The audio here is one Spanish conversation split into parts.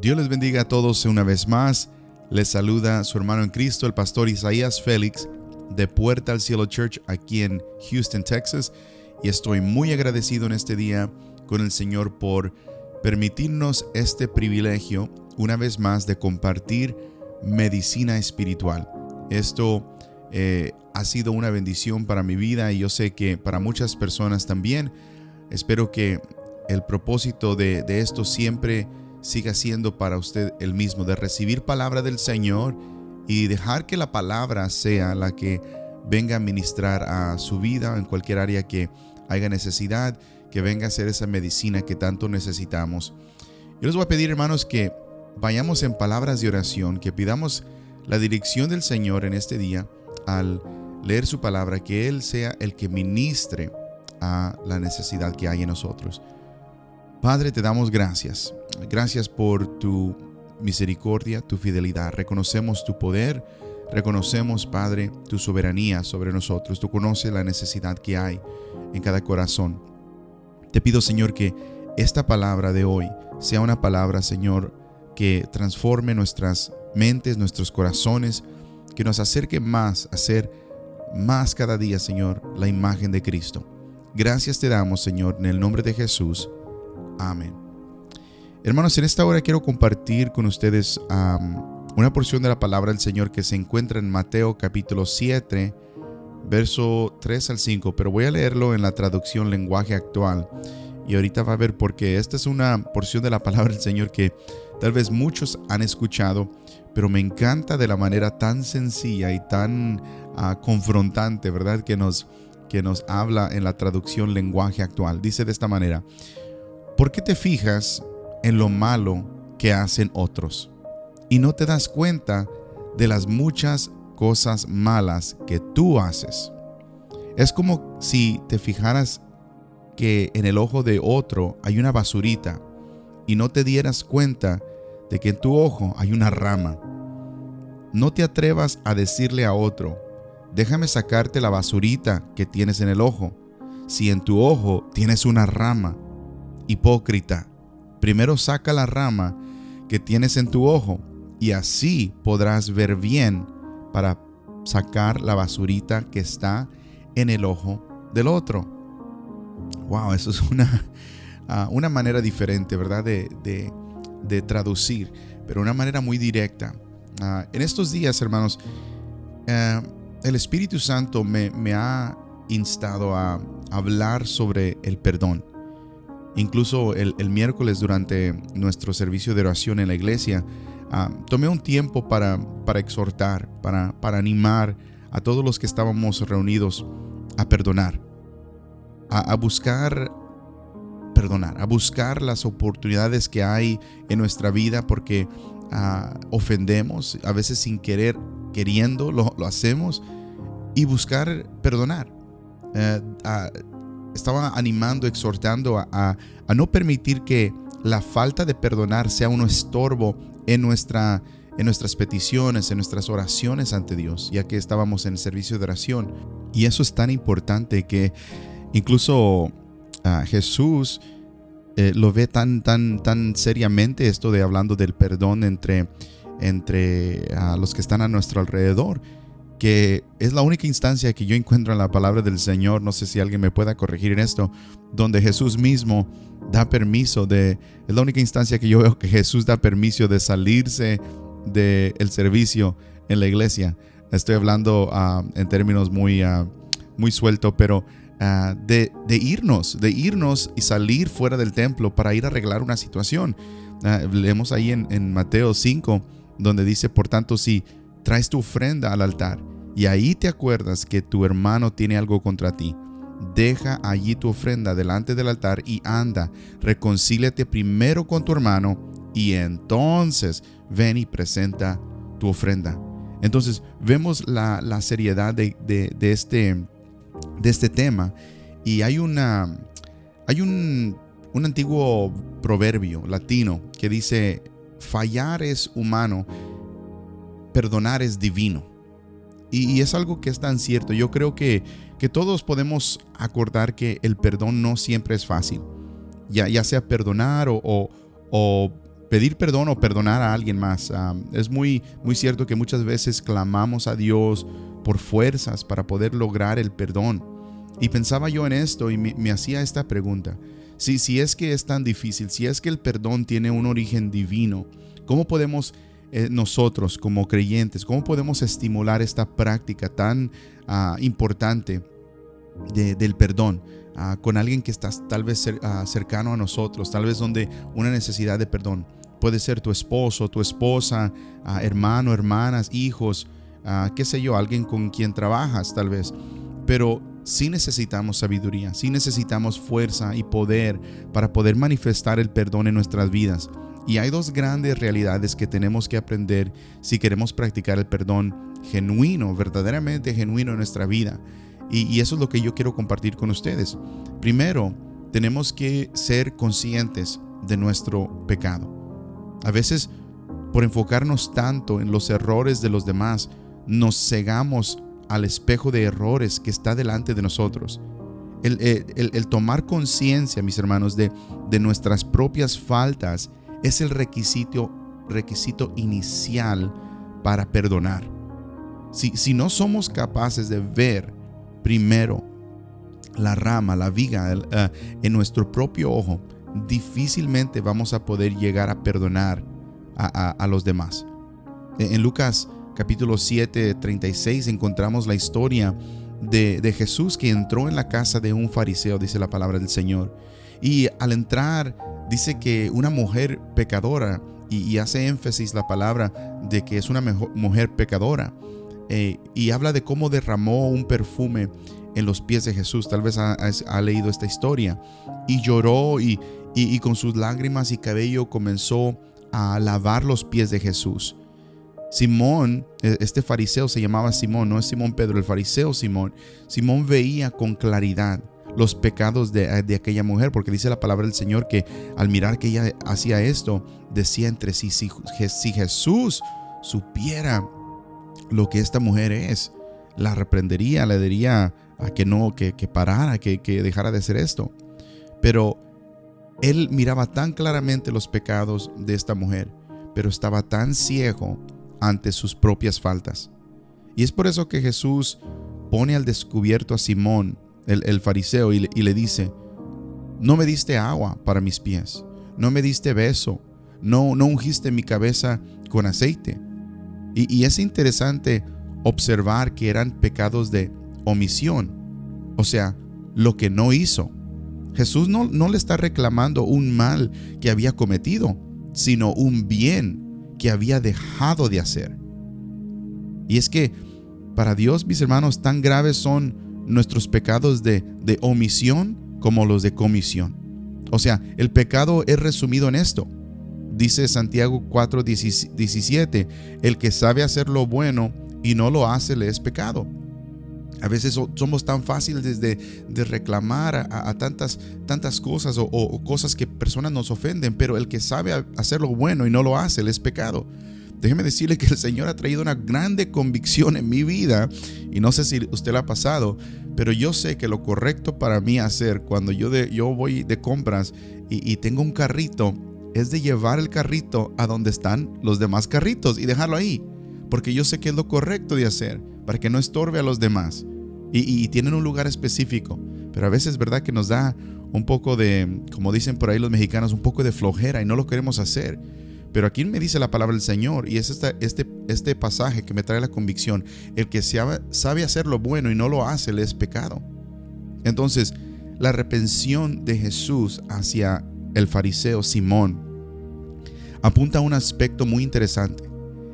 Dios les bendiga a todos una vez más. Les saluda su hermano en Cristo, el pastor Isaías Félix, de Puerta al Cielo Church, aquí en Houston, Texas. Y estoy muy agradecido en este día con el Señor por permitirnos este privilegio, una vez más, de compartir medicina espiritual. Esto ha sido una bendición para mi vida y yo sé que para muchas personas también. Espero que el propósito de esto siempre siga siendo para usted el mismo, de recibir palabra del Señor y dejar que la palabra sea la que venga a ministrar a su vida en cualquier área que haya necesidad, que venga a ser esa medicina que tanto necesitamos. Yo les voy a pedir, hermanos, que vayamos en palabras de oración, que pidamos la dirección del Señor en este día al leer su palabra, que Él sea el que ministre a la necesidad que hay en nosotros. Padre, te damos gracias. Gracias por tu misericordia, tu fidelidad. Reconocemos tu poder, reconocemos, Padre, tu soberanía sobre nosotros. Tú conoces la necesidad que hay en cada corazón. Te pido, Señor, que esta palabra de hoy sea una palabra, Señor, que transforme nuestras mentes, nuestros corazones, que nos acerque más a ser más cada día, Señor, la imagen de Cristo. Gracias te damos, Señor, en el nombre de Jesús. Amén. Hermanos, en esta hora quiero compartir con ustedes una porción de la palabra del Señor que se encuentra en Mateo capítulo 7, verso 3 al 5, pero voy a leerlo en la traducción lenguaje actual. Y ahorita va a ver por qué. Esta es una porción de la palabra del Señor que tal vez muchos han escuchado, pero me encanta de la manera tan sencilla y tan confrontante, ¿verdad? Que nos habla en la traducción lenguaje actual. Dice de esta manera: ¿por qué te fijas en lo malo que hacen otros y no te das cuenta de las muchas cosas malas que tú haces? Es como si te fijaras que en el ojo de otro hay una basurita y no te dieras cuenta de que en tu ojo hay una rama. No te atrevas a decirle a otro: déjame sacarte la basurita que tienes en el ojo, si en tu ojo tienes una rama. Hipócrita, primero saca la rama que tienes en tu ojo y así podrás ver bien para sacar la basurita que está en el ojo del otro. Wow, eso es una manera diferente, ¿verdad? De traducir, pero una manera muy directa. En estos días, hermanos, el Espíritu Santo me ha instado a hablar sobre el perdón. Incluso el miércoles, durante nuestro servicio de oración en la iglesia, tomé un tiempo para exhortar, para animar a todos los que estábamos reunidos a perdonar, a buscar perdonar, a buscar las oportunidades que hay en nuestra vida, porque ofendemos, a veces sin querer, queriendo, lo hacemos, y buscar perdonar. Estaba animando, exhortando a no permitir que la falta de perdonar sea un estorbo en nuestras peticiones, en nuestras oraciones ante Dios, ya que estábamos en el servicio de oración. Y eso es tan importante que incluso Jesús lo ve tan seriamente, esto de hablando del perdón entre los que están a nuestro alrededor, que es la única instancia que yo encuentro en la palabra del Señor, no sé si alguien me pueda corregir en esto, donde Jesús mismo da permiso es la única instancia que yo veo que Jesús da permiso de salirse del servicio en la iglesia. Estoy hablando en términos muy suelto, pero de irnos y salir fuera del templo para ir a arreglar una situación. Leemos ahí en Mateo 5, donde dice: por tanto, si traes tu ofrenda al altar y ahí te acuerdas que tu hermano tiene algo contra ti, deja allí tu ofrenda delante del altar y anda, reconcíliate primero con tu hermano y entonces ven y presenta tu ofrenda. Entonces vemos la seriedad de este tema, y hay un antiguo proverbio latino que dice: fallar es humano, perdonar es divino. Y es algo que es tan cierto. Yo creo que todos podemos acordar que el perdón no siempre es fácil. Ya sea perdonar o pedir perdón o perdonar a alguien más. Es muy cierto que muchas veces clamamos a Dios por fuerzas para poder lograr el perdón. Y pensaba yo en esto y me hacía esta pregunta. Si es que es tan difícil, si es que el perdón tiene un origen divino, ¿cómo podemos nosotros como creyentes, cómo podemos estimular esta práctica tan importante del perdón con alguien que está tal vez cercano a nosotros, tal vez donde una necesidad de perdón? Puede ser tu esposo, tu esposa, hermano, hermanas, hijos, qué sé yo, alguien con quien trabajas tal vez. Pero sí necesitamos sabiduría, sí necesitamos fuerza y poder para poder manifestar el perdón en nuestras vidas. Y hay dos grandes realidades que tenemos que aprender si queremos practicar el perdón genuino, verdaderamente genuino en nuestra vida. Y eso es lo que yo quiero compartir con ustedes. Primero, tenemos que ser conscientes de nuestro pecado. A veces, por enfocarnos tanto en los errores de los demás, nos cegamos al espejo de errores que está delante de nosotros. El tomar conciencia, mis hermanos, de nuestras propias faltas es el requisito inicial para perdonar. Si no somos capaces de ver primero la rama, la viga en nuestro propio ojo, difícilmente vamos a poder llegar a perdonar a los demás. En Lucas capítulo 7, 36 encontramos la historia de Jesús que entró en la casa de un fariseo, dice la palabra del Señor. Y al entrar dice que una mujer pecadora, y hace énfasis la palabra de que es una mujer pecadora, y habla de cómo derramó un perfume en los pies de Jesús. Tal vez ha leído esta historia, y lloró y con sus lágrimas y cabello comenzó a lavar los pies de Jesús. Simón, este fariseo se llamaba Simón, no es Simón Pedro, el fariseo Simón. Simón veía con claridad los pecados de aquella mujer, porque dice la palabra del Señor que al mirar que ella hacía esto, decía entre sí: si Jesús supiera lo que esta mujer es, la reprendería, le diría a que parara, que dejara de hacer esto. Pero él miraba tan claramente los pecados de esta mujer, pero estaba tan ciego ante sus propias faltas. Y es por eso que Jesús pone al descubierto a Simón, el fariseo, y le dice: no me diste agua para mis pies, no me diste beso, no ungiste mi cabeza con aceite. Y es interesante observar que eran pecados de omisión, o sea, lo que no hizo. Jesús no le está reclamando un mal que había cometido, sino un bien que había dejado de hacer. Y es que para Dios, mis hermanos, tan graves son nuestros pecados de omisión como los de comisión. O sea, el pecado es resumido en esto. Dice Santiago 4:17, el que sabe hacer lo bueno y no lo hace le es pecado. A veces somos tan fáciles de reclamar a tantas cosas o cosas que personas nos ofenden, pero el que sabe hacer lo bueno y no lo hace le es pecado. Déjeme decirle que el Señor ha traído una grande convicción en mi vida, y no sé si usted la ha pasado, pero yo sé que lo correcto para mí hacer cuando yo voy de compras y tengo un carrito, es de llevar el carrito a donde están los demás carritos y dejarlo ahí, porque yo sé que es lo correcto de hacer, para que no estorbe a los demás. Y tienen un lugar específico, pero a veces es verdad que nos da un poco de, como dicen por ahí los mexicanos, un poco de flojera y no lo queremos hacer. Pero aquí me dice la palabra del Señor, y es este pasaje que me trae la convicción: el que sabe hacer lo bueno y no lo hace le es pecado. Entonces, la reprensión de Jesús hacia el fariseo Simón apunta a un aspecto muy interesante.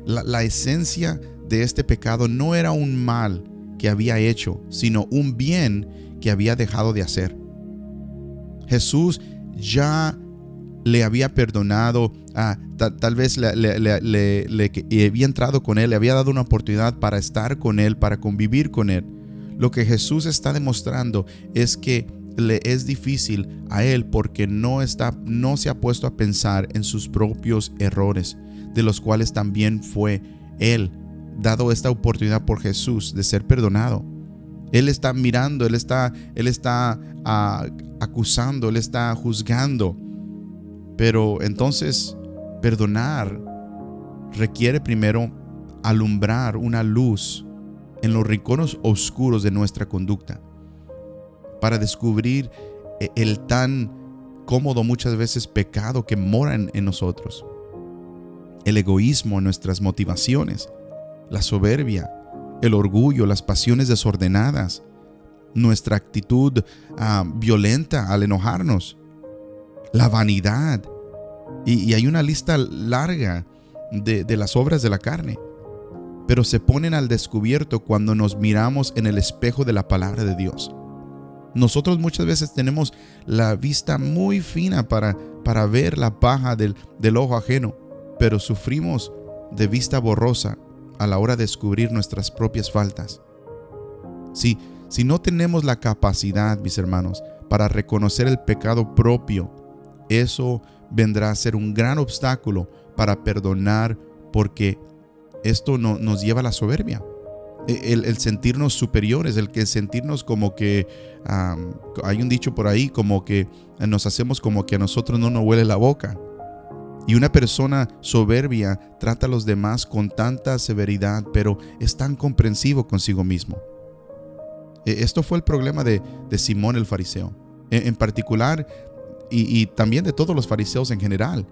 La esencia de este pecado no era un mal que había hecho, sino un bien que había dejado de hacer. Jesús ya le había perdonado, tal vez le había entrado con él, le había dado una oportunidad para estar con él, para convivir con él. Lo que Jesús está demostrando es que le es difícil a él porque no se ha puesto a pensar en sus propios errores, de los cuales también fue él dado esta oportunidad por Jesús de ser perdonado. Él está mirando, él está acusando, él está juzgando. Pero entonces Perdonar requiere primero alumbrar una luz en los rincones oscuros de nuestra conducta para descubrir el tan cómodo muchas veces pecado que mora en nosotros. El egoísmo en nuestras motivaciones, la soberbia, el orgullo, las pasiones desordenadas, nuestra actitud violenta al enojarnos, la vanidad. Y hay una lista larga de las obras de la carne, pero se ponen al descubierto cuando nos miramos en el espejo de la palabra de Dios. Nosotros muchas veces tenemos la vista muy fina para ver la paja del ojo ajeno, pero sufrimos de vista borrosa a la hora de descubrir nuestras propias faltas. Si no tenemos la capacidad, mis hermanos, para reconocer el pecado propio, eso vendrá a ser un gran obstáculo para perdonar, porque esto nos lleva a la soberbia. El sentirnos superiores, el que sentirnos como que hay un dicho por ahí, como que nos hacemos como que a nosotros no nos huele la boca. Y una persona soberbia trata a los demás con tanta severidad, pero es tan comprensivo consigo mismo. Esto fue el problema de Simón el fariseo, en particular, y también de todos los fariseos en general.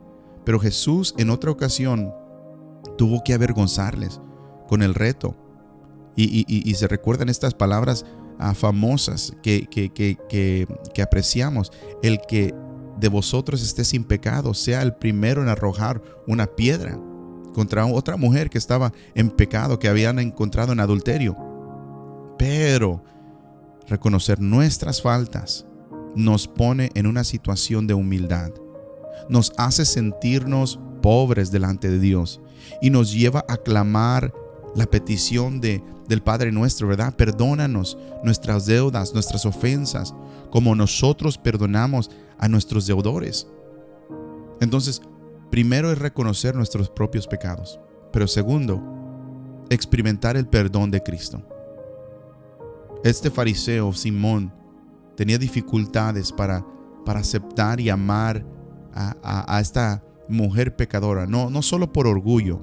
Pero Jesús en otra ocasión tuvo que avergonzarles con el reto. Y se recuerdan estas palabras famosas que apreciamos: el que de vosotros esté sin pecado, sea el primero en arrojar una piedra contra otra mujer que estaba en pecado, que habían encontrado en adulterio. Pero reconocer nuestras faltas nos pone en una situación de humildad, nos hace sentirnos pobres delante de Dios y nos lleva a clamar la petición del Padre nuestro, ¿verdad? Perdónanos nuestras deudas, nuestras ofensas, como nosotros perdonamos a nuestros deudores. Entonces, primero es reconocer nuestros propios pecados, pero segundo, experimentar el perdón de Cristo. Este fariseo, Simón, tenía dificultades para aceptar y amar a esta mujer pecadora, no solo por orgullo,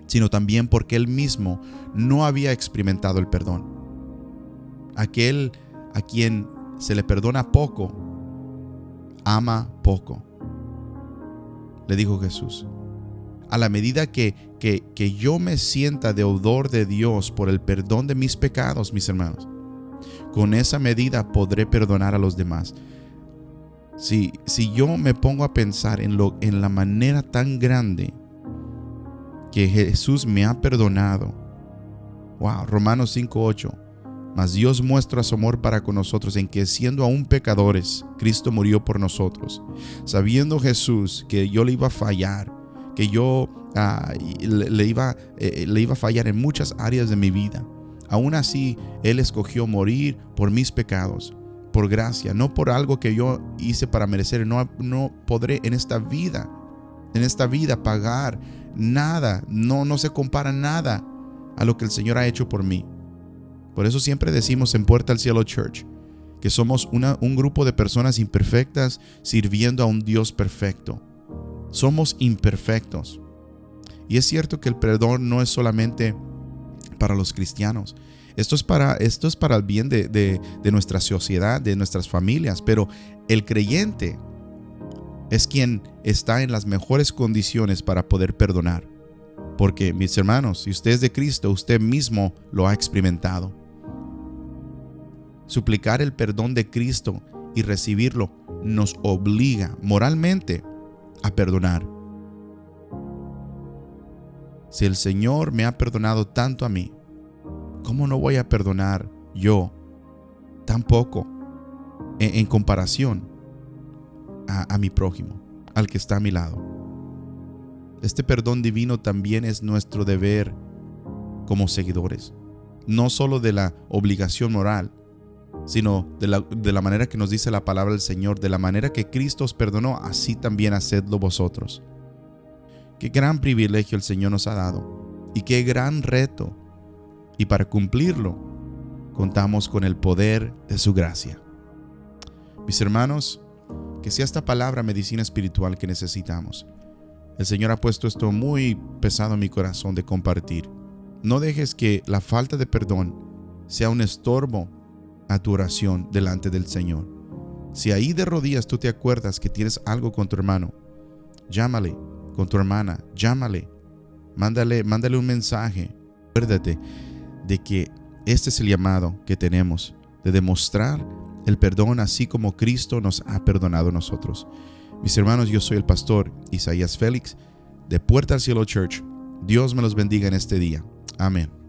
sino también porque él mismo no había experimentado el perdón. Aquel a quien se le perdona poco, ama poco. Le dijo Jesús: a la medida que yo me sienta deudor de Dios por el perdón de mis pecados, mis hermanos, con esa medida podré perdonar a los demás. Si yo me pongo a pensar en la manera tan grande que Jesús me ha perdonado. Wow, Romanos 5:8. Mas Dios muestra su amor para con nosotros en que, siendo aún pecadores, Cristo murió por nosotros. Sabiendo Jesús que yo le iba a fallar, que yo le iba a fallar en muchas áreas de mi vida, aún así Él escogió morir por mis pecados, por gracia, no por algo que yo hice para merecer. No podré en esta vida pagar nada, no se compara nada a lo que el Señor ha hecho por mí. Por eso siempre decimos en Puerta al Cielo Church que somos un grupo de personas imperfectas sirviendo a un Dios perfecto. Somos imperfectos. Y es cierto que el perdón no es solamente para los cristianos. Esto es para el bien de nuestra sociedad, de nuestras familias. Pero el creyente es quien está en las mejores condiciones para poder perdonar. Porque, mis hermanos, si usted es de Cristo, usted mismo lo ha experimentado. Suplicar el perdón de Cristo y recibirlo nos obliga moralmente a perdonar. Si el Señor me ha perdonado tanto a mí, ¿cómo no voy a perdonar yo tampoco en comparación a mi prójimo, al que está a mi lado? Este perdón divino también es nuestro deber como seguidores, no solo de la obligación moral, sino de la manera que nos dice la palabra del Señor: de la manera que Cristo os perdonó, así también hacedlo vosotros. Qué gran privilegio el Señor nos ha dado y qué gran reto, y para cumplirlo contamos con el poder de su gracia. Mis hermanos, que sea esta palabra medicina espiritual que necesitamos, El Señor ha puesto esto muy pesado en mi corazón de compartir. No dejes que la falta de perdón sea un estorbo a tu oración delante del Señor. Si ahí de rodillas tú te acuerdas que tienes algo con tu hermano, llámale, con tu hermana, llámale, mándale un mensaje. Acuérdate de que este es el llamado que tenemos, de demostrar el perdón así como Cristo nos ha perdonado a nosotros. Mis hermanos, yo soy el pastor Isaías Félix de Puerta al Cielo Church. Dios me los bendiga en este día. Amén.